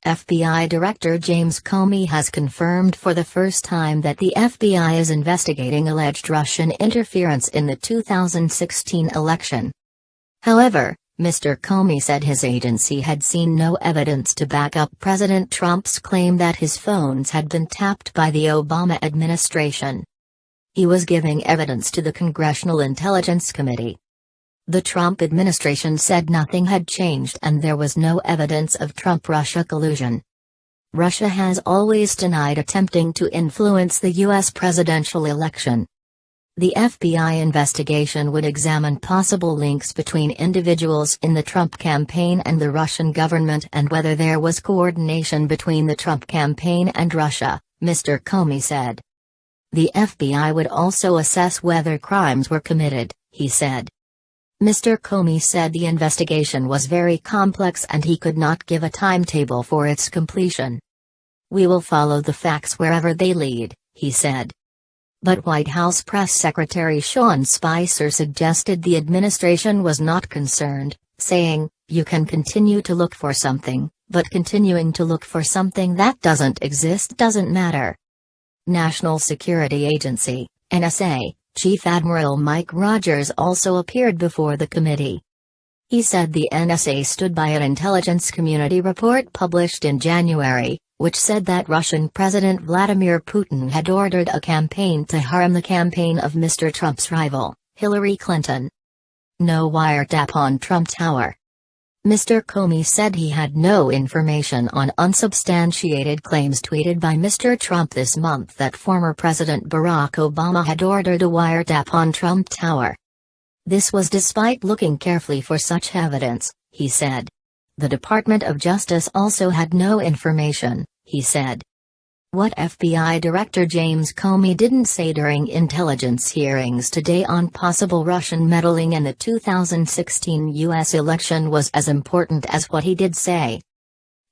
FBI Director James Comey has confirmed for the first time that the FBI is investigating alleged Russian interference in the 2016 election. However, Mr. Comey said his agency had seen no evidence to back up President Trump's claim that his phones had been tapped by the Obama administration. He was giving evidence to the Congressional Intelligence Committee. The Trump administration said nothing had changed and there was no evidence of Trump-Russia collusion. Russia has always denied attempting to influence the U.S. presidential election. The FBI investigation would examine possible links between individuals in the Trump campaign and the Russian government and whether there was coordination between the Trump campaign and Russia, Mr. Comey said. The FBI would also assess whether crimes were committed, he said. Mr. Comey said the investigation was very complex and he could not give a timetable for its completion. "We will follow the facts wherever they lead," he said. But White House Press Secretary Sean Spicer suggested the administration was not concerned, saying, "You can continue to look for something, but continuing to look for something that doesn't exist doesn't matter." National Security Agency, NSA, Chief Admiral Mike Rogers also appeared before the committee. He said the NSA stood by an intelligence community report published in January, which said that Russian President Vladimir Putin had ordered a campaign to harm the campaign of Mr. Trump's rival, Hillary Clinton. No wiretap on Trump Tower. Mr. Comey said he had no information on unsubstantiated claims tweeted by Mr. Trump this month that former President Barack Obama had ordered a wiretap on Trump Tower. This was despite looking carefully for such evidence, he said. The Department of Justice also had no information, he said. What FBI Director James Comey didn't say during intelligence hearings today on possible Russian meddling in the 2016 U.S. election was as important as what he did say.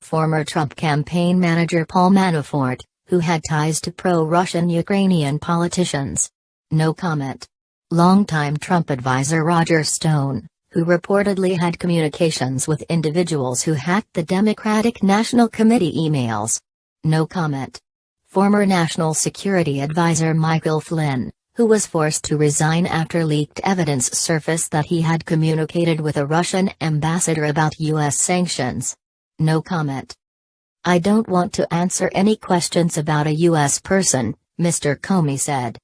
Former Trump campaign manager Paul Manafort, who had ties to pro-Russian Ukrainian politicians. No comment. Longtime Trump advisor Roger Stone, who reportedly had communications with individuals who hacked the Democratic National Committee emails. No comment. Former National Security Advisor Michael Flynn, who was forced to resign after leaked evidence surfaced that he had communicated with a Russian ambassador about U.S. sanctions. No comment. "I don't want to answer any questions about a U.S. person," Mr. Comey said.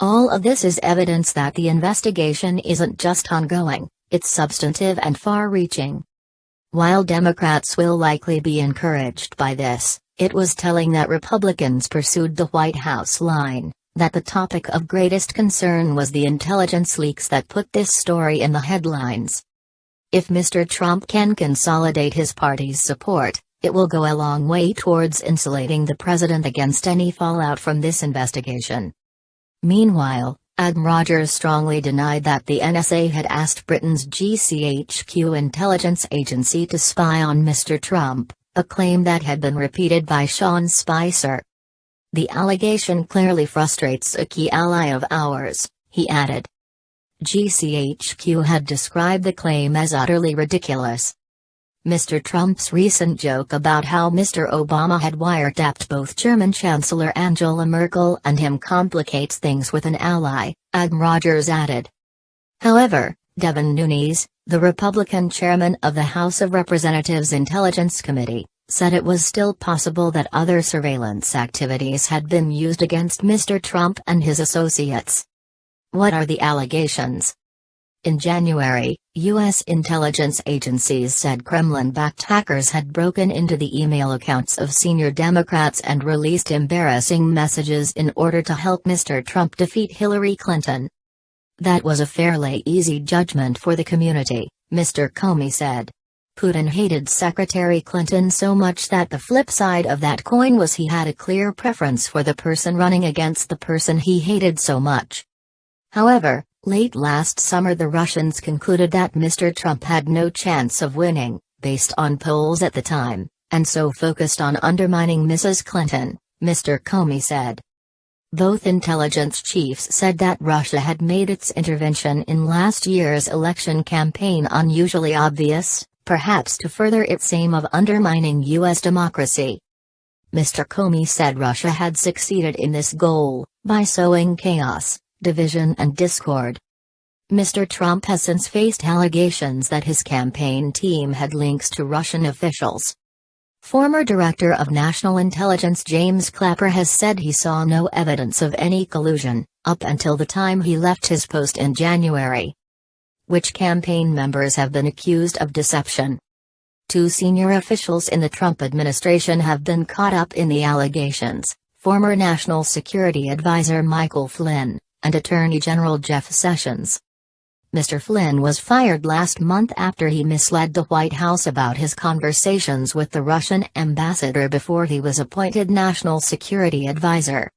All of this is evidence that the investigation isn't just ongoing, it's substantive and far-reaching. While Democrats will likely be encouraged by this, it was telling that Republicans pursued the White House line, that the topic of greatest concern was the intelligence leaks that put this story in the headlines. If Mr. Trump can consolidate his party's support, it will go a long way towards insulating the president against any fallout from this investigation. Meanwhile, Adm. Rogers strongly denied that the NSA had asked Britain's GCHQ intelligence agency to spy on Mr. Trump, a claim that had been repeated by Sean Spicer. "The allegation clearly frustrates a key ally of ours," he added. GCHQ had described the claim as utterly ridiculous. Mr. Trump's recent joke about how Mr. Obama had wiretapped both German Chancellor Angela Merkel and him complicates things with an ally, Adm. Rogers added. However, Devin Nunes, the Republican chairman of the House of Representatives Intelligence Committee, said it was still possible that other surveillance activities had been used against Mr. Trump and his associates. What are the allegations? In January, U.S. intelligence agencies said Kremlin-backed hackers had broken into the email accounts of senior Democrats and released embarrassing messages in order to help Mr. Trump defeat Hillary Clinton. That was a fairly easy judgment for the community, Mr. Comey said. Putin hated Secretary Clinton so much that the flip side of that coin was he had a clear preference for the person running against the person he hated so much. However, late last summer the Russians concluded that Mr. Trump had no chance of winning, based on polls at the time, and so focused on undermining Mrs. Clinton, Mr. Comey said. Both intelligence chiefs said that Russia had made its intervention in last year's election campaign unusually obvious, perhaps to further its aim of undermining U.S. democracy. Mr. Comey said Russia had succeeded in this goal, by sowing chaos, division and discord. Mr. Trump has since faced allegations that his campaign team had links to Russian officials. Former Director of National Intelligence James Clapper has said he saw no evidence of any collusion, up until the time he left his post in January. Which campaign members have been accused of deception? Two senior officials in the Trump administration have been caught up in the allegations, former National Security Advisor Michael Flynn, and Attorney General Jeff Sessions. Mr. Flynn was fired last month after he misled the White House about his conversations with the Russian ambassador before he was appointed National Security Advisor.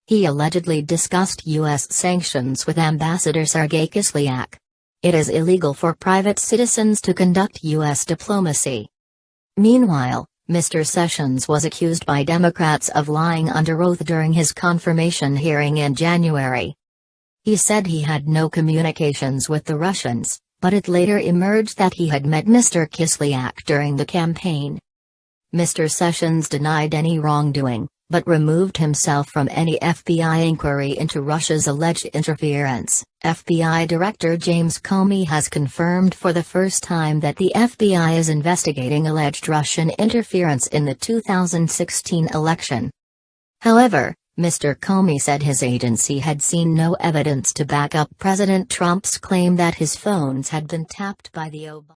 He allegedly discussed U.S. sanctions with Ambassador Sergei Kislyak. It is illegal for private citizens to conduct U.S. diplomacy. Meanwhile, Mr. Sessions was accused by Democrats of lying under oath during his confirmation hearing in January. He said he had no communications with the Russians, but it later emerged that he had met Mr. Kislyak during the campaign. Mr. Sessions denied any wrongdoing, but removed himself from any FBI inquiry into Russia's alleged interference. FBI Director James Comey has confirmed for the first time that the FBI is investigating alleged Russian interference in the 2016 election. However, Mr. Comey said his agency had seen no evidence to back up President Trump's claim that his phones had been tapped by the Obama